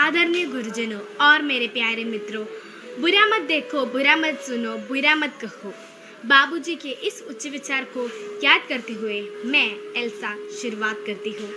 आदरणीय गुरुजनों और मेरे प्यारे मित्रों, बुरा मत देखो, बुरा मत सुनो, बुरा मत कहो। बाबूजी के इस उच्च विचार को याद करते हुए मैं एल्सा शुरुआत करती हूँ।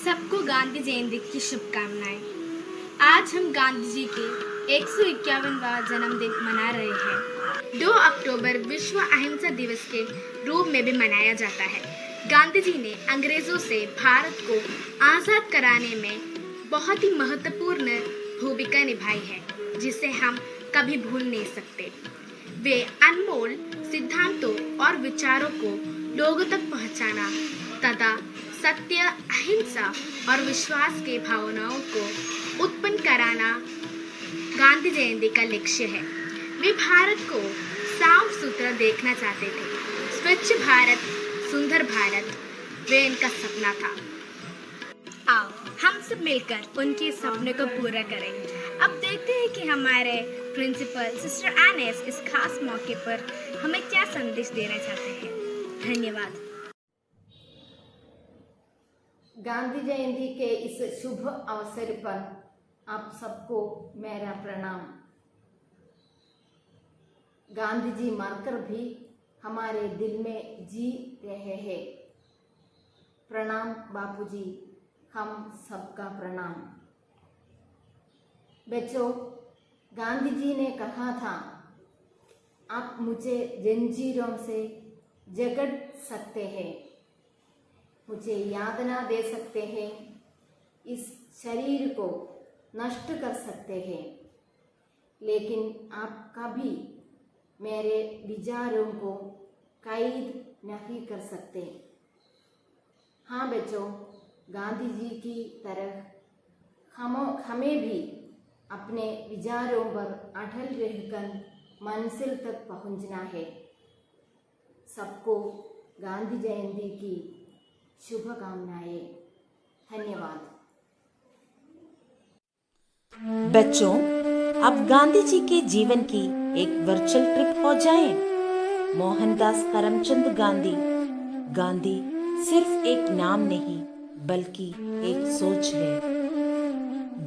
सबको गांधी जयंती की शुभकामनाएं। आज हम गांधी जी के 151वां जन्मदिन मना रहे हैं। 2 अक्टूबर विश्व अहिंसा दिवस के रूप में भी मनाया जाता है। गांधी जी ने अंग्रेजों से भारत को आज़ाद कराने में बहुत ही महत्वपूर्ण भूमिका निभाई है, जिसे हम कभी भूल नहीं सकते। वे अनमोल सिद्धांतों और विचारों को लोगों तक पहुंचाना तथा सत्य, अहिंसा और विश्वास के भावनाओं को उत्पन्न कराना गांधी जयंती का लक्ष्य है। वे भारत को साफ सुथरा देखना चाहते थे। स्वच्छ भारत, सुंदर भारत, वे इनका सपना था। आओ हम सब मिलकर उनके सपने को पूरा करें। अब देखते हैं कि हमारे प्रिंसिपल सिस्टर एनेस इस खास मौके पर हमें क्या संदेश देना चाहते हैं। धन्यवाद। गांधी जयंती के इस शुभ अवसर पर आप सबको मेरा प्रणाम। गांधी जी मरकर भी हमारे दिल में जी रहे हैं। प्रणाम बापूजी, हम सबका प्रणाम। बच्चों, गांधी जी ने कहा था, आप मुझे जंजीरों से जकड़ सकते हैं, मुझे यातना दे सकते हैं, इस शरीर को नष्ट कर सकते हैं, लेकिन आप कभी मेरे विचारों को कैद नहीं कर सकते। हाँ बच्चों, गांधी जी की तरह हमें भी अपने विचारों पर अटल रहकर मंजिल तक पहुंचना है। सबको गांधी जयंती की शुभकामनाएं। धन्यवाद। बच्चों, अब गांधी जी के जीवन की एक वर्चुअल ट्रिप हो जाए। मोहनदास करमचंद गांधी। गांधी सिर्फ एक नाम नहीं बल्कि एक सोच है।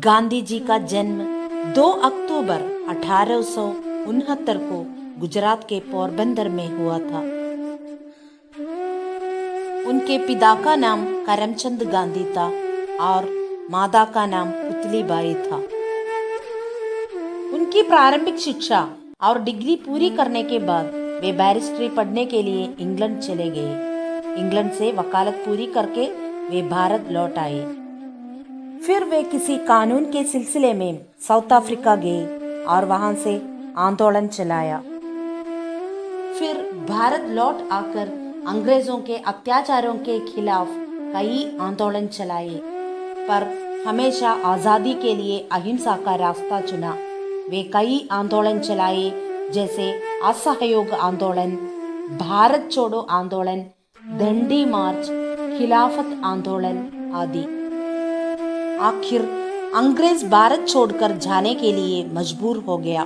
गांधी जी का जन्म 2 अक्टूबर 1869 को गुजरात के पोरबंदर में हुआ था। उनके पिता का नाम करमचंद गांधी था और माता का नाम पुतलीबाई था। उनकी प्रारंभिक शिक्षा और डिग्री पूरी करने के बाद वे बैरिस्ट्री पढ़ने के लिए इंग्लैंड चले गए। इंग्लैंड से वकालत पूरी करके वे भारत लौट आए। फिर वे किसी कानून के सिलसिले में साउथ अफ्रीका गए और वहां से आंदोलन चलाया। फिर भारत लौट आकर अंग्रेजों के अत्याचारों के खिलाफ कई आंदोलन चलाए, पर हमेशा आज़ादी के लिए अहिंसा का रास्ता चुना। वे कई आंदोलन चलाए, जैसे असहयोग आंदोलन, भारत छोड़ो आंदोलन, दंडी मार्च, खिलाफत आंदोलन आदि। आखिर अंग्रेज भारत छोड़कर जाने के लिए मजबूर हो गया।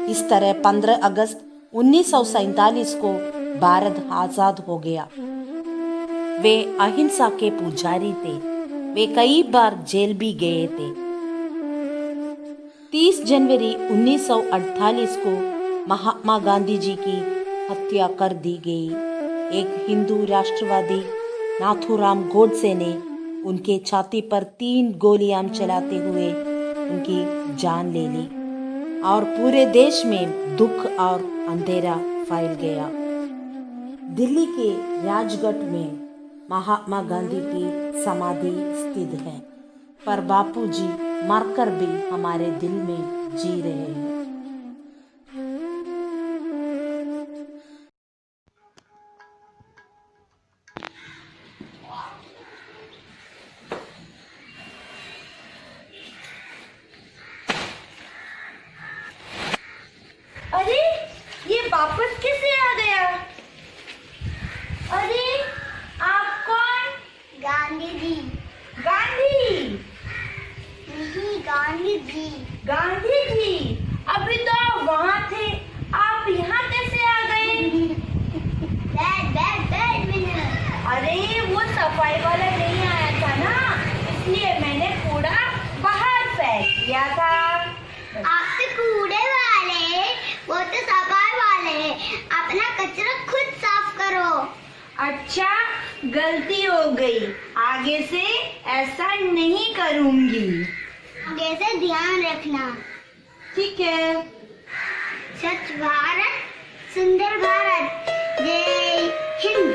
इस तरह 15 अगस्त 1947 को भारत आजाद हो गया। वे अहिंसा के पुजारी थे। वे कई बार जेल भी गए थे। 30 जनवरी 1948 को महात्मा गांधी जी की हत्या कर दी गई। एक हिंदू राष्ट्रवादी नाथूराम गोडसे ने उनके छाती पर 3 गोलियां चलाते हुए उनकी जान ले ली और पूरे देश में दुख और अंधेरा फैल गया। दिल्ली के राजघाट में महात्मा गांधी की समाधि स्थित है, पर बापूजी मरकर भी हमारे दिल में जी रहे हैं। अरे, ये वापस कैसे आ गया? अरे, आप कौन? गांधी जी। गांधी? नहीं, गांधी जी। गांधी जी? अभी तो आप वहाँ थे, आप यहाँ कैसे आ गए? बैठ मिनट। अरे, वो सफाई वाला नहीं आया था ना, इसलिए मैंने कूड़ा बाहर फेंक किया था? आप तो कूड़े वाले, वो तो सफाई वाले। अपना कचरा खुद साफ करो। अच्छा, गलती हो गई, आगे से ऐसा नहीं करूंगी। आगे से ध्यान रखना। ठीक है। स्वच्छ भारत, सुंदर भारत। जय हिंद।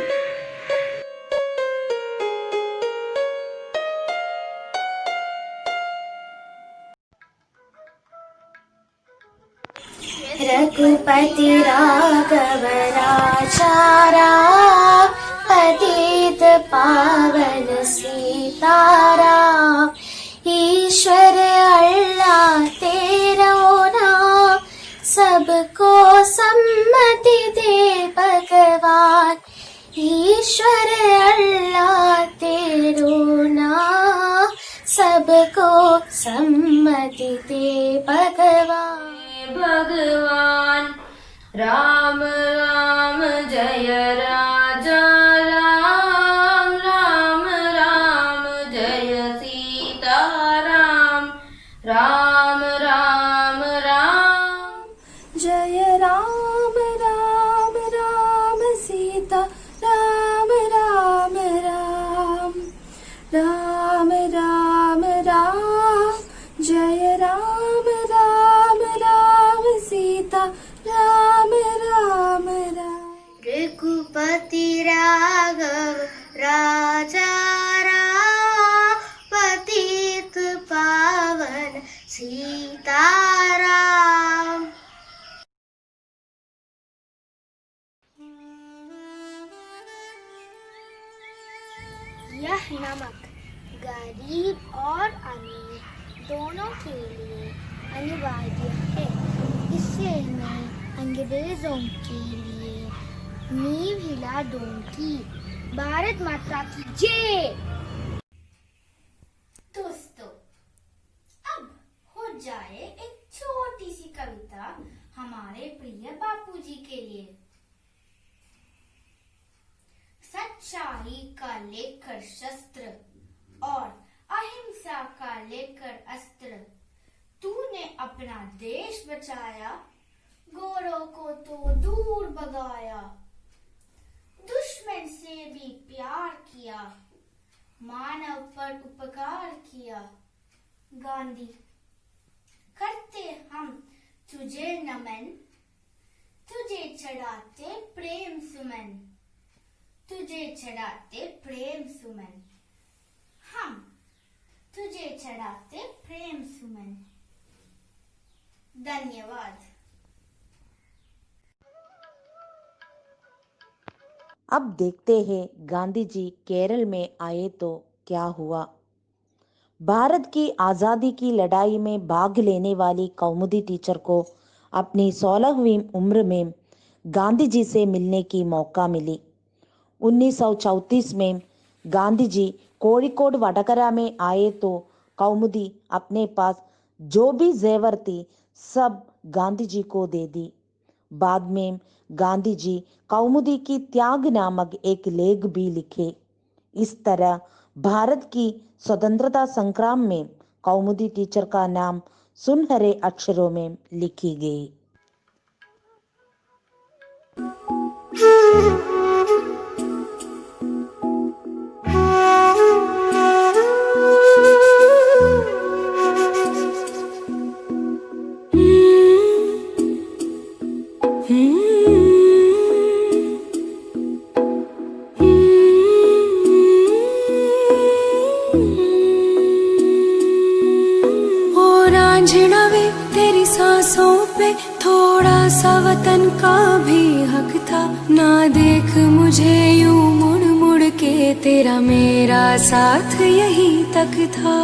रघुपति राघव राजा पतित पावन सीताराम। ईश्वर अल्लाह तेरा नाम, सबको सम्मति दे भगवान। ईश्वर अल्लाह तेरो नाम, सबको सम्मति दे भगवान। भगवान राम राम जय राजा राम, राम राम जय सीताराम, राम राम राम। जय राम राम राम सीता राम राम राम, राम राम राम। जय राम राम राम सीता राम राम राम। रघुपति राघव राजा राम, पतित पावन सीताराम। यह नमक गरीब और अमीर दोनों के लिए अनिवार्य है। इससे मैं अंग्रेजों के लिए नींव हिला दूंगी। भारत माता की जय। दोस्तों, अब हो जाए एक छोटी सी कविता हमारे प्रिय बापूजी के लिए। सच्चाई का लेकर शस्त्र और अहिंसा का लेकर अस्त्र, तूने अपना देश बचाया, गोरों को तो दूर भगाया। दुश्मन से भी प्यार किया, मानव पर उपकार किया। गांधी, करते हम तुझे नमन, तुझे चढ़ाते प्रेम सुमन, तुझे चढ़ाते प्रेम सुमन। हम तुझे चढ़ाते प्रेम सुमन। धन्यवाद। अब देखते हैं गांधी जी केरल में आए तो क्या हुआ। भारत की आज़ादी की लड़ाई में भाग लेने वाली कौमुदी टीचर को अपनी 16वीं उम्र में गांधी जी से मिलने की मौका मिली। 1934 में गांधी जी कोड़िकोड वडकरा में आए तो कौमुदी अपने पास जो भी जेवर थी सब गांधी जी को दे दी। बाद में गांधी जी कौमुदी की त्याग नामक एक लेख भी लिखे। इस तरह भारत की स्वतंत्रता संग्राम में कौमुदी टीचर का नाम सुनहरे अक्षरों में लिखी गई। तेरी सांसों पे थोड़ा सा वतन का भी हक था। ना देख मुझे यूं मुड़ मुड़ के, तेरा मेरा साथ यहीं तक था।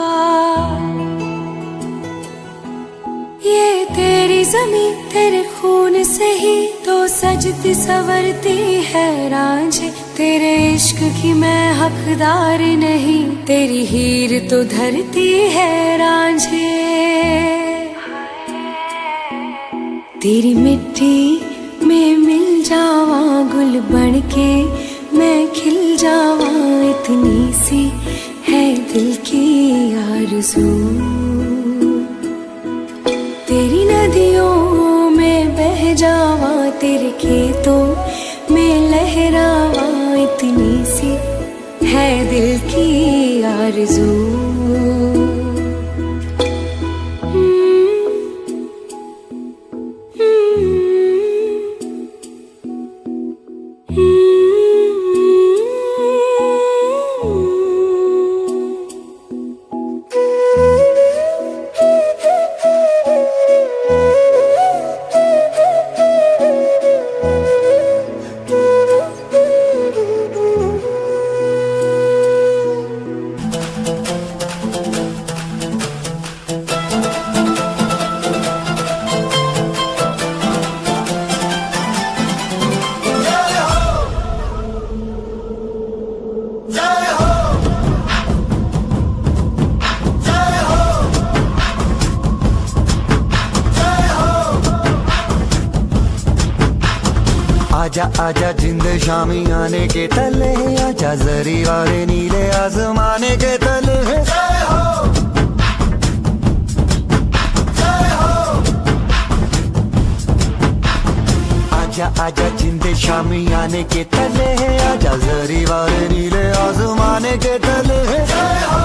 ये तेरी जमीन तेरे खून से ही तो सजती संवरती है रांझे। तेरे इश्क की मैं हकदार नहीं, तेरी हीर तो धरती है रांझे। तेरी मिट्टी में मिल जावा गुल बन के, मैं खिल जावा, इतनी सी है दिल की आरज़ू। तेरे खेतों में लहरावा इतनी सी है दिल की आरज़ू। आजा आजा जिंद शामी आने के तले, आजा जरी वाले नीले आसमाने के तले। जय हो जय हो। आजा आजा जिंद शामी आने के तले, आजा जरी वाले नीले आसमाने के तले। जय हो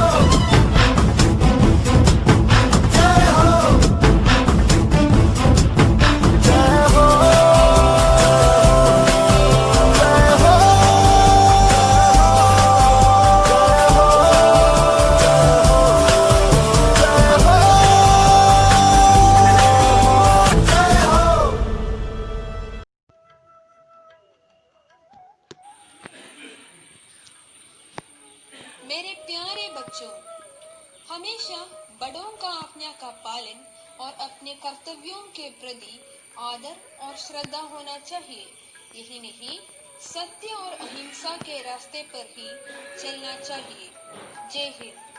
जय हो जय हो। मेरे प्यारे बच्चों, हमेशा बड़ों का आज्ञा का पालन और अपने कर्तव्यों के प्रति आदर और श्रद्धा होना चाहिए। यही नहीं, सत्य और अहिंसा के रास्ते पर ही चलना चाहिए। जय हिंद।